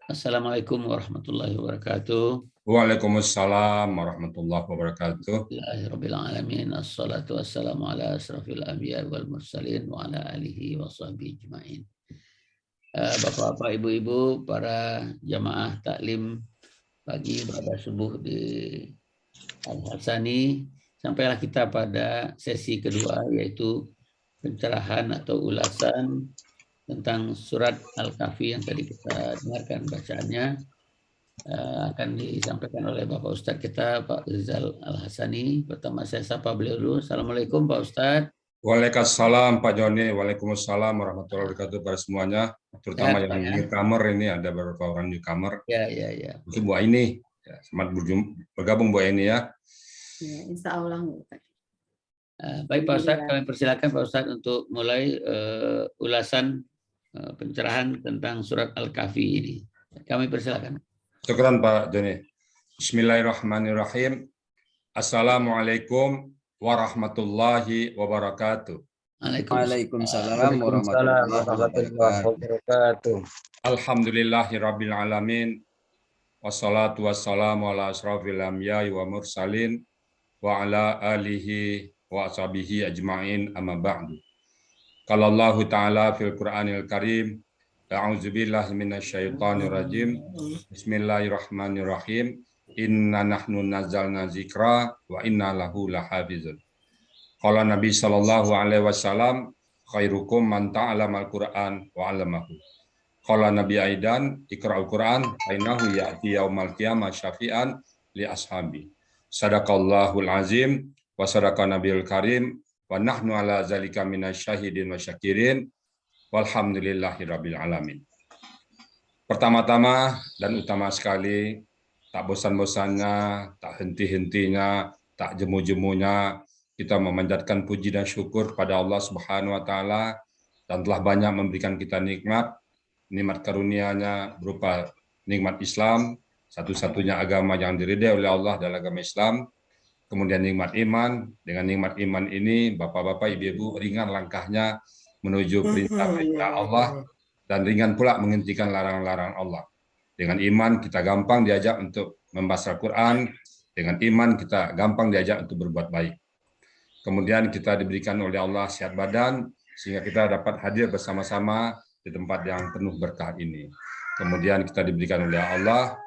Assalamualaikum warahmatullahi wabarakatuh. Waalaikumsalam warahmatullahi wabarakatuh. Alhamdulillahirrahmanirrahim. Assalatu wassalamu ala asrafil anbiya wal mursalin wa ala alihi wa sahbihi ajma'in. Bapak-bapak, ibu-ibu, para jamaah taklim pagi pada subuh di Al-Hasani, sampailah kita pada sesi kedua, yaitu pencerahan atau ulasan tentang surat Al-Kahfi yang tadi kita dengarkan bacaannya. Akan disampaikan oleh Bapak Ustadz kita, Pak Rizal Al-Hasani. Pertama saya sapa beliau dulu. Assalamualaikum Pak Ustadz. Waalaikumsalam Pak Joni, Waalaikumsalam warahmatullahi wabarakatuh pada semuanya, terutama Sehat, Pak, yang ya? newcomer ini, ada beberapa orang newcomer. Ya, ya, ya. Itu Bu Aini, ya, selamat bergabung Bu Aini ya. Ya, insya Allah. Baik Pak Ustadz, kami persilakan Pak Ustadz untuk mulai ulasan pencerahan tentang surat Al-Kahfi ini. Kami persilakan. Syukran Pak Joni. Bismillahirrahmanirrahim. Assalamualaikum warahmatullahi wabarakatuh. Waalaikumsalam warahmatullahi wabarakatuh. Alhamdulillahirabbil alamin. Wassalatu wassalamu ala asrafil anbiya'i wa mursalin wa ala alihi wa ashabihi ajma'in amma ba'du. Qala Allah Ta'ala fil Qur'anil Karim, a'udzubillahi minasyaitonir rajim. Bismillahirrahmanirrahim. Inna nahnu nazzalna dzikra wa inna lahu lahafizun. Qala Nabi sallallahu alaihi wasallam, khairukum man ta'allamal Qur'an wa 'allamahu. Qala Nabi aidan, iqra'ul Qur'an fa innahu ya'ti yaumal qiyamah syafi'an li ashabi. Sadaqallahul azim wa sadaqa nabiyul karim wa nahnu ala zalika minasyahidin wa syakirin walhamdulillahirabbil alamin. Pertama-tama dan utama sekali, tak bosan-bosannya, tak henti-hentinya, tak jemu-jemunya, kita memanjatkan puji dan syukur pada Allah Subhanahu wa Ta'ala, dan telah banyak memberikan kita nikmat karunia-Nya berupa nikmat Islam, satu-satunya agama yang diridai oleh Allah adalah agama Islam. Kemudian nikmat iman, dengan nikmat iman ini Bapak-bapak, Ibu-ibu ringan langkahnya menuju perintah-perintah Allah, dan ringan pula menghentikan larangan-larangan Allah. Dengan iman kita gampang diajak untuk membaca Al-Quran, dengan iman kita gampang diajak untuk berbuat baik. Kemudian kita diberikan oleh Allah sehat badan, sehingga kita dapat hadir bersama-sama di tempat yang penuh berkah ini. Kemudian kita diberikan oleh Allah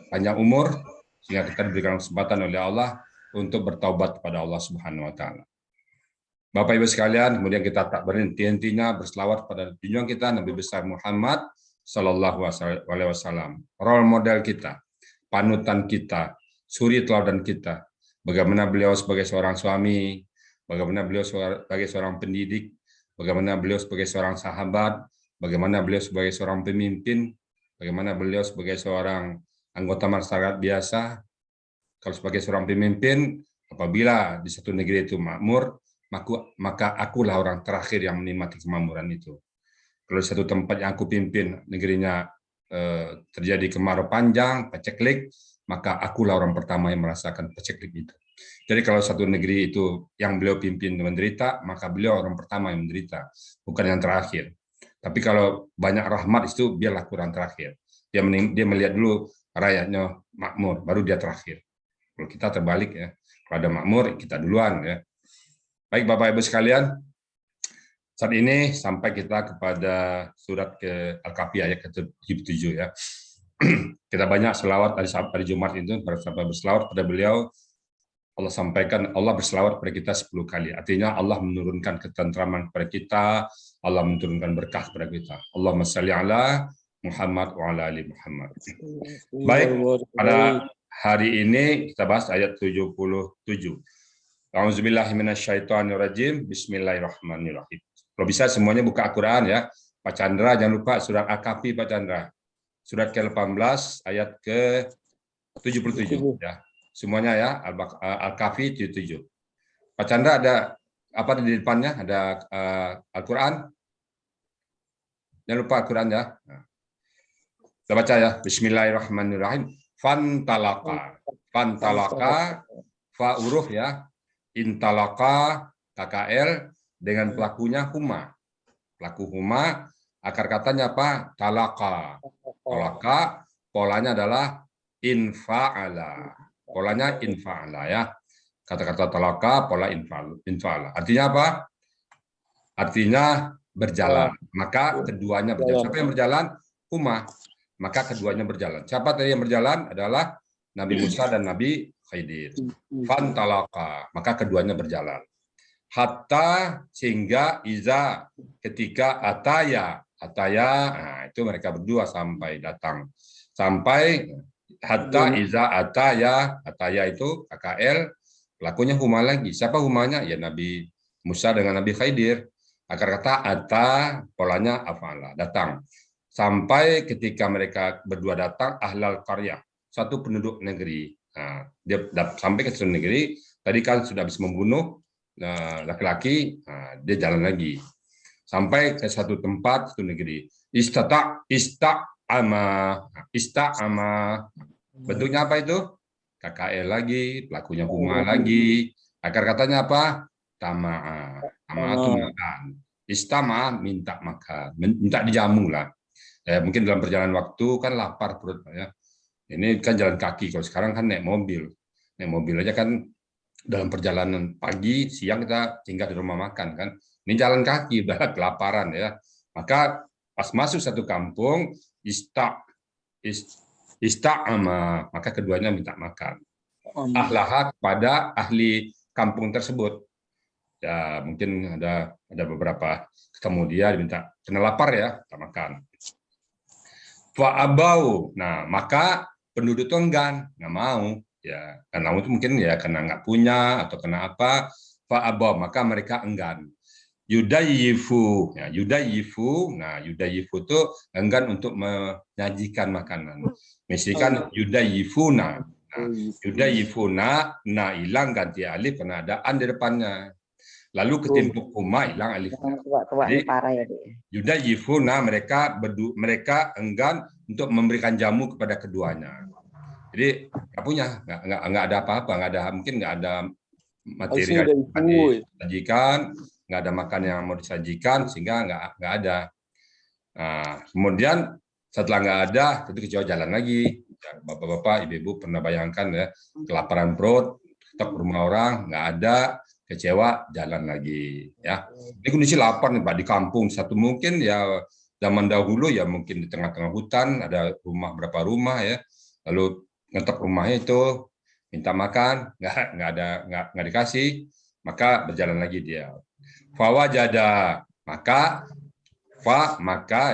panjang umur, sehingga kita diberikan kesempatan oleh Allah untuk bertaubat kepada Allah Subhanahu wa Ta'ala. Bapak Ibu sekalian, kemudian kita tak berhenti-hentinya berselawat pada junjungan kita Nabi besar Muhammad Sallallahu Alaihi Wasallam, role model kita, panutan kita, suri teladan kita. Bagaimana beliau sebagai seorang suami, bagaimana beliau sebagai seorang pendidik, bagaimana beliau sebagai seorang sahabat, bagaimana beliau sebagai seorang pemimpin, bagaimana beliau sebagai seorang anggota masyarakat biasa. Kalau sebagai seorang pemimpin, apabila di satu negeri itu makmur, maka akulah orang terakhir yang menikmati kemakmuran itu. Kalau di satu tempat yang aku pimpin, negerinya terjadi kemarau panjang, paceklik, maka akulah orang pertama yang merasakan paceklik itu. Jadi kalau satu negeri itu yang beliau pimpin menderita, maka beliau orang pertama yang menderita, bukan yang terakhir. Tapi kalau banyak rahmat itu, biarlah kurang terakhir. Dia melihat dulu rakyatnya makmur, baru dia terakhir. Kalau kita terbalik ya, kalau ada makmur kita duluan ya. Baik Bapak Ibu sekalian, saat ini sampai kita kepada surat ke Al-Kahfi ayat ke-77 ya. Kita banyak selawat hari Jumat itu, para sahabat berselawat pada beliau. Allah sampaikan, Allah berselawat pada kita 10 kali. Artinya Allah menurunkan ketentraman kepada kita, Allah menurunkan berkah kepada kita. Allahumma shalli ala Muhammad wa ala ali Muhammad. Baik, pada hari ini kita bahas ayat 77. A'udzubillahi minasyaitonirrajim. Bismillahirrahmanirrahim. Kalau bisa semuanya buka Al-Quran ya. Pak Chandra jangan lupa surat Al-Kahfi Pak Chandra. Surat ke-18 ayat ke-77 ya. Semuanya ya, Al-Kahfi 77. Pak Chandra ada apa di depannya? Ada Al-Quran. Jangan lupa Al-Quran ya. Kita baca ya. Bismillahirrahmanirrahim. Fantalaka. Fantalaka fa huruf ya. Intalaka KKL dengan pelakunya huma. Pelaku huma, akar katanya apa? Talaka. Talaka polanya adalah infa'ala. Polanya infa'ala ya. Kata-kata talaka pola infa'ala. Artinya apa? Artinya berjalan. Maka keduanya berjalan. Siapa yang berjalan? Huma. Maka keduanya berjalan. Siapa tadi yang berjalan? Adalah Nabi Musa dan Nabi Khidir. Fantalaka. Maka keduanya berjalan. Hatta sehingga iza ketika ataya. Nah itu mereka berdua sampai datang. Sampai hatta iza ataya itu KKL, pelakunya huma lagi. Siapa humanya? Ya Nabi Musa dengan Nabi Khidir. Akar kata ata polanya afala, datang. Sampai ketika mereka berdua datang, ahlal qarya, satu penduduk negeri. Nah, dia sampai ke satu negeri, tadi kan sudah habis membunuh laki-laki, dia jalan lagi. Sampai ke satu tempat, satu negeri. Ista'ama. Bentuknya apa itu? KKL lagi, pelakunya huma lagi. Akar katanya apa? Tama'a. Tama'a itu makan. Istama minta makan, minta dijamu lah. Mungkin dalam perjalanan waktu kan lapar perut ya. Ini kan jalan kaki, kalau sekarang kan naik mobil. Naik mobil aja kan dalam perjalanan pagi, siang kita tinggal di rumah makan kan. Ini jalan kaki udah kelaparan ya. Maka pas masuk satu kampung, ista'ama, maka keduanya minta makan. Ahlaha kepada ahli kampung tersebut. Ya mungkin ada beberapa ketemu dia diminta kena lapar ya, kita makan. Fa'abau. Nah, maka penduduk itu enggan, nggak mau. Ya, karena itu mungkin ya karena nggak punya atau kena apa. Fa'abau, maka mereka enggan. Yudayifu. Ya, yudayifu. Nah, yudayifu itu enggan untuk menyajikan makanan. Misalkan yudayifuna. Nah, yudayifuna, nah hilang ganti alif karena ada an di depannya. Lalu ketimpuk huma hilang alifnya. Jadi yudayifuna, mereka enggan untuk memberikan jamu kepada keduanya. Jadi nggak punya, nggak ada apa-apa, mungkin nggak ada materi yang disajikan, nggak ada makan yang mau disajikan sehingga nggak ada. Nah, kemudian setelah nggak ada, tentu kecewa jalan lagi. Bapak-bapak, ibu-ibu pernah bayangkan ya, kelaparan perut, stok rumah orang nggak ada. Kecewa jalan lagi ya. Ini kondisi lapar nih Pak di kampung satu, mungkin ya zaman dahulu ya mungkin di tengah-tengah hutan ada berapa rumah ya, lalu ngetop rumahnya itu minta makan nggak dikasih, maka berjalan lagi dia. Fawajada, maka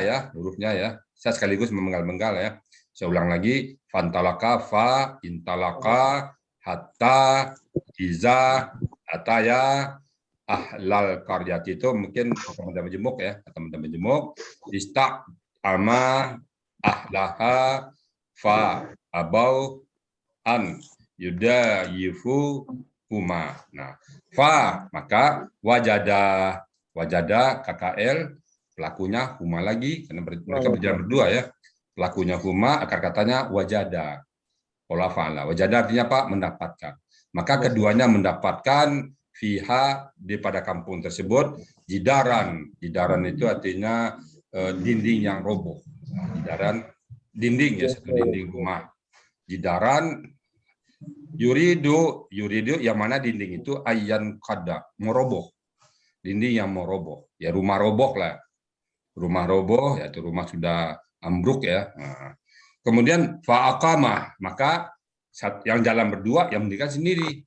ya hurufnya ya, saya sekaligus memenggal-menggal ya, saya ulang lagi. Fantalaka fa intalaka hatta iza ataya ahlal qaryati, itu mungkin teman-teman jemuk ya, teman-teman jemuk. Ista'ama ahlaha fa abau an yudayifu huma. Nah, fa maka wajada KKL, pelakunya huma lagi karena mereka berjalan berdua ya. Pelakunya huma, akar katanya wajada. Pola fa'ala. Wajada artinya apa? Mendapatkan. Maka keduanya mendapatkan fiha di pada kampung tersebut jidaran. Jidaran itu artinya dinding yang roboh. Jidaran dinding ya, satu dinding rumah. Jidaran yuridu yang mana dinding itu ayyan qada, meroboh. Dinding yang meroboh. Ya rumah roboh lah. Rumah roboh yaitu rumah sudah ambruk ya. Nah, kemudian fa'aqamah, maka yang jalan berdua yang mendirikan sendiri.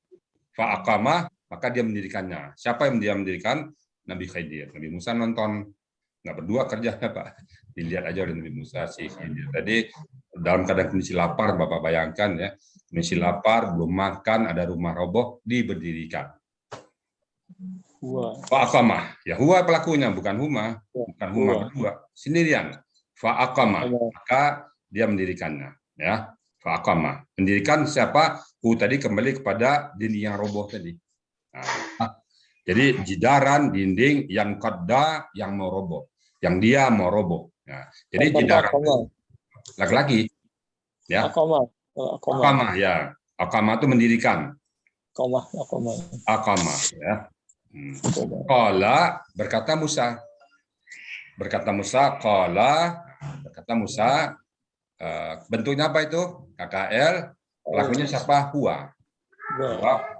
Fa'aqamah, maka dia mendirikannya. Siapa yang dia mendirikan? Nabi Khidir. Nabi Musa nonton, nggak berdua kerjanya Pak. Dilihat aja oleh Nabi Musa si Khidir. Tadi dalam keadaan kondisi lapar, Bapak bayangkan ya, kondisi lapar, belum makan, ada rumah roboh, diberdirikan. Fa'aqamah, ya huwa pelakunya, bukan huma berdua, sendirian. Fa'aqamah, maka dia mendirikannya. Ya. Fa'aqamah. Mendirikan siapa? Tadi kembali kepada dinding yang roboh tadi. Nah, jadi jidaran dinding yang qadda, yang mau roboh, yang dia mau roboh. Nah, jadi jidaran laki-laki. Ya. Aqamah ya. Aqamah itu mendirikan. Aqamah ya. Qala, berkata Musa. Berkata Musa, Bentuknya apa itu? KKL. Pelakunya siapa? Huwa.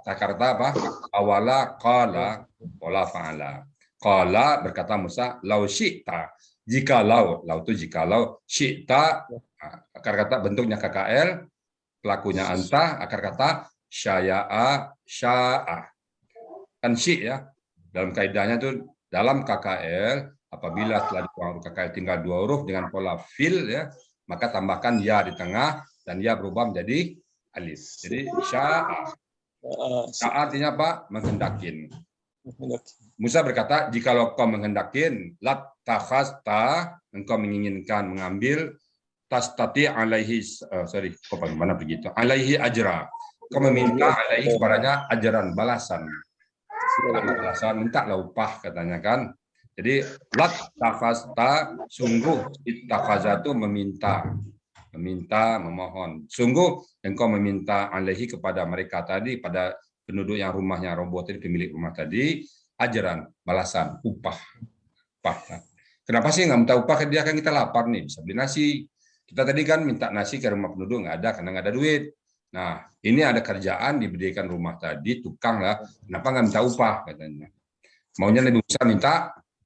Kata apa? Awala qala wala fa'ala. Qala berkata Musa, lau syi'ta. Jikalau, lau itu jikalau, syi'ta akar kata bentuknya KKL, pelakunya anta, akar kata syaya'a sya'a. Kan syi' ya. Dalam kaidahnya itu dalam KKL apabila setelah KKL tinggal 2 huruf dengan pola fil ya, maka tambahkan ya di tengah dan ya berubah menjadi alif. Jadi sya'a. Sya'a artinya apa? Menghendakin. Musa berkata, jikalau kau menghendakin, lat takhasta, engkau menginginkan mengambil, tastati alaihi, bagaimana begitu? Alaihi ajra. Kau meminta alaihi kepadanya ajaran, balasan. Balasan, mintalah upah katanya kan. Jadi, lat takhasta, sungguh, ittakhazatu meminta. Meminta, memohon. Sungguh, engkau meminta alaihi kepada mereka tadi, pada penduduk yang rumahnya roboh tadi, pemilik rumah tadi, ajaran, balasan, upah. Kenapa sih nggak minta upah? Dia kan kita lapar nih, bisa beli nasi. Kita tadi kan minta nasi ke rumah penduduk, nggak ada karena nggak ada duit. Nah, ini ada kerjaan diberikan rumah tadi, tukang lah. Kenapa nggak minta upah katanya? Maunya Nabi Musa minta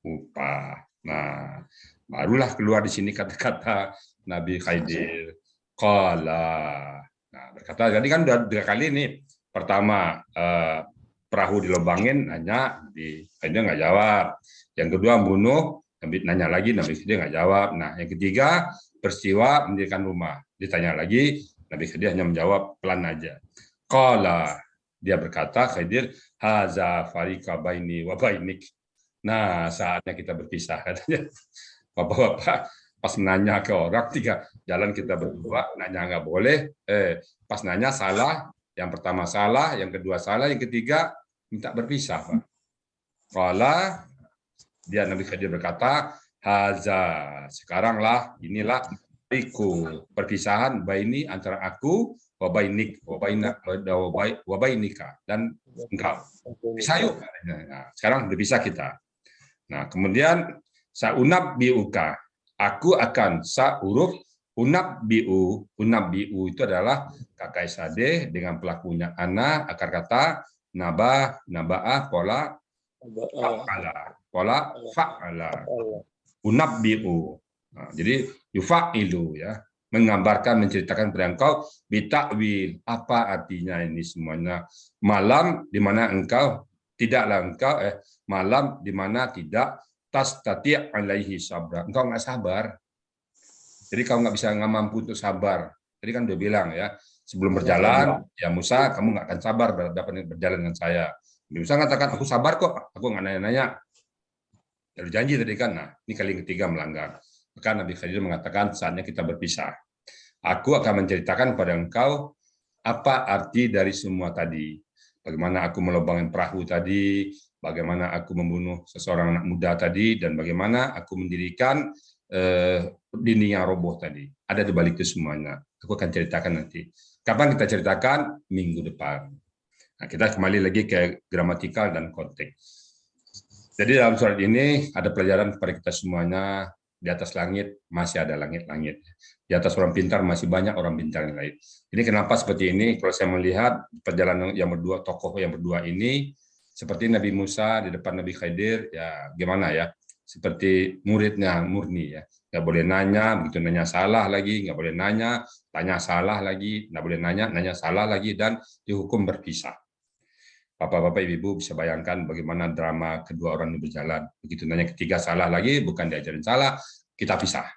upah. Nah, barulah keluar di sini kata-kata Nabi Khidir. Qala. Nah, berkata, jadi kan udah 2 kali nih. Pertama, perahu dilobangin, nanya, Nabi Khidir nggak jawab. Yang kedua, bunuh, Nabi nanya lagi, Nabi Khidir nggak jawab. Nah, yang ketiga, peristiwa mendirikan rumah. Ditanya lagi, Nabi Khidir hanya menjawab pelan aja. Qala, dia berkata, Khidir, haza farika baini wa bainik. Nah, saatnya kita berpisah katanya. Bapak-bapak pas nanya ke orang, 3 jalan kita berdua, nanya nggak boleh, pas nanya salah, yang pertama salah, yang kedua salah, yang ketiga minta berpisah. Pak. Qala, dia Nabi Khidir berkata, haza, sekaranglah, inilah perpisahan baini antara aku, wabainik, wabainika, dan engkau. Bisa yuk. Nah, sekarang berpisah kita. Nah, kemudian saunab biuka, aku akan huruf unab biu itu adalah kakak sade dengan pelakunya ana, akar kata nabah, nabaah, pola fa'ala, unab biu. Nah, jadi yufa'ilu ya, menggambarkan, menceritakan kepada engkau bitakwil, apa artinya ini semuanya. Malam di mana engkau tidaklah engkau malam di mana tidak tastati' alaihi sabra. Engkau nggak sabar. Jadi kau nggak bisa, nggak mampu untuk sabar. Jadi kan udah bilang ya, sebelum berjalan, ya Musa, kamu nggak akan sabar dapat berjalan dengan saya. Musa mengatakan, aku sabar kok, aku nggak nanya-nanya. Lalu janji tadi kan, nah ini kali yang ketiga melanggar. Maka Nabi Khidir mengatakan, saatnya kita berpisah. Aku akan menceritakan kepada engkau apa arti dari semua tadi. Bagaimana aku melobangin perahu tadi, bagaimana aku membunuh seseorang anak muda tadi, dan bagaimana aku mendirikan dinding yang roboh tadi. Ada di balik itu semuanya. Aku akan ceritakan nanti. Kapan kita ceritakan? Minggu depan. Nah, kita kembali lagi ke gramatikal dan konteks. Jadi dalam surat ini ada pelajaran kepada kita semuanya. Di atas langit masih ada langit-langit. Di atas orang pintar masih banyak orang pintar yang lain. Ini kenapa seperti ini? Kalau saya melihat perjalanan yang berdua, tokoh yang berdua ini, seperti Nabi Musa di depan Nabi Khidir, ya gimana ya? Seperti muridnya murni ya. Nggak boleh nanya, begitu nanya salah lagi, nggak boleh nanya, tanya salah lagi, nggak boleh nanya, nanya salah lagi, dan dihukum berpisah. Bapak-bapak, ibu-ibu bisa bayangkan bagaimana drama kedua orang ini berjalan. Begitu nanya ketiga salah lagi, bukan diajarin salah, kita pisah.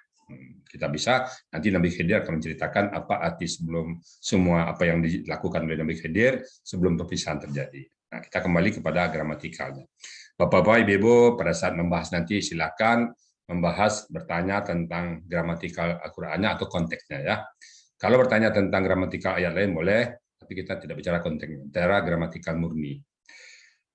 Kita bisa, nanti Nabi Khidir akan menceritakan apa arti sebelum semua apa yang dilakukan oleh Nabi Khidir sebelum perpisahan terjadi. Nah, kita kembali kepada gramatikalnya. Bapak-bapak, ibu-ibu, pada saat membahas nanti silakan membahas, bertanya tentang gramatikal Al-Qur'annya atau konteksnya ya. Kalau bertanya tentang gramatikal ayat lain boleh, tapi kita tidak bicara konteksnya, bicara gramatikal murni.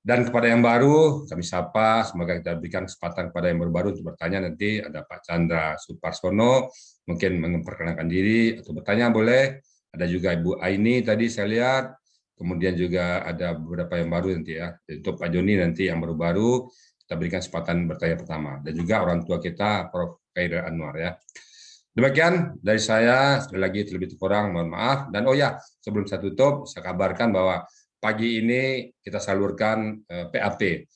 Dan kepada yang baru, kami sapa, semoga kita berikan kesempatan kepada yang baru untuk bertanya nanti. Ada Pak Chandra Suparsono, mungkin memperkenalkan diri atau bertanya boleh. Ada juga Ibu Aini tadi saya lihat, kemudian juga ada beberapa yang baru nanti ya. Untuk Pak Joni nanti yang baru-baru, kita berikan kesempatan bertanya pertama. Dan juga orang tua kita, Prof. Khairil Anwar ya. Demikian dari saya, sekali lagi terlebih kurang mohon maaf. Dan oh ya, sebelum saya tutup, saya kabarkan bahwa pagi ini kita salurkan PAP,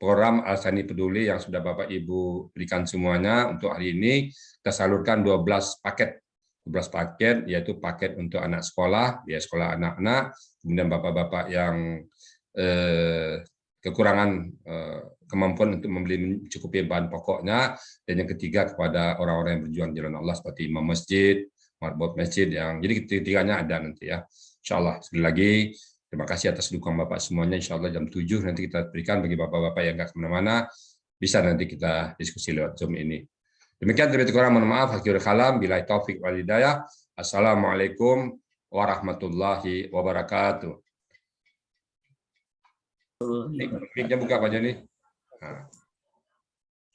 program Al-Sani Peduli yang sudah Bapak Ibu berikan semuanya. Untuk hari ini kita salurkan 12 paket, yaitu paket untuk anak sekolah, ya sekolah anak-anak, kemudian bapak-bapak yang kekurangan kemampuan untuk membeli mencukupi bahan pokoknya, dan yang ketiga kepada orang-orang yang berjuang jalan Allah seperti imam masjid, marbot masjid, yang jadi ketiganya ada nanti ya. Insyaallah. Sekali lagi terima kasih atas dukungan Bapak semuanya. Insyaallah jam 7 nanti kita berikan bagi Bapak-bapak yang nggak kemana-mana, bisa nanti kita diskusi lewat Zoom ini. Demikian terlebih kurang mohon maaf. Akhirul kalam, billahi taufik wal hidayah. Assalamualaikum warahmatullahi wabarakatuh. Mic-nya buka Pak Joni. Nah.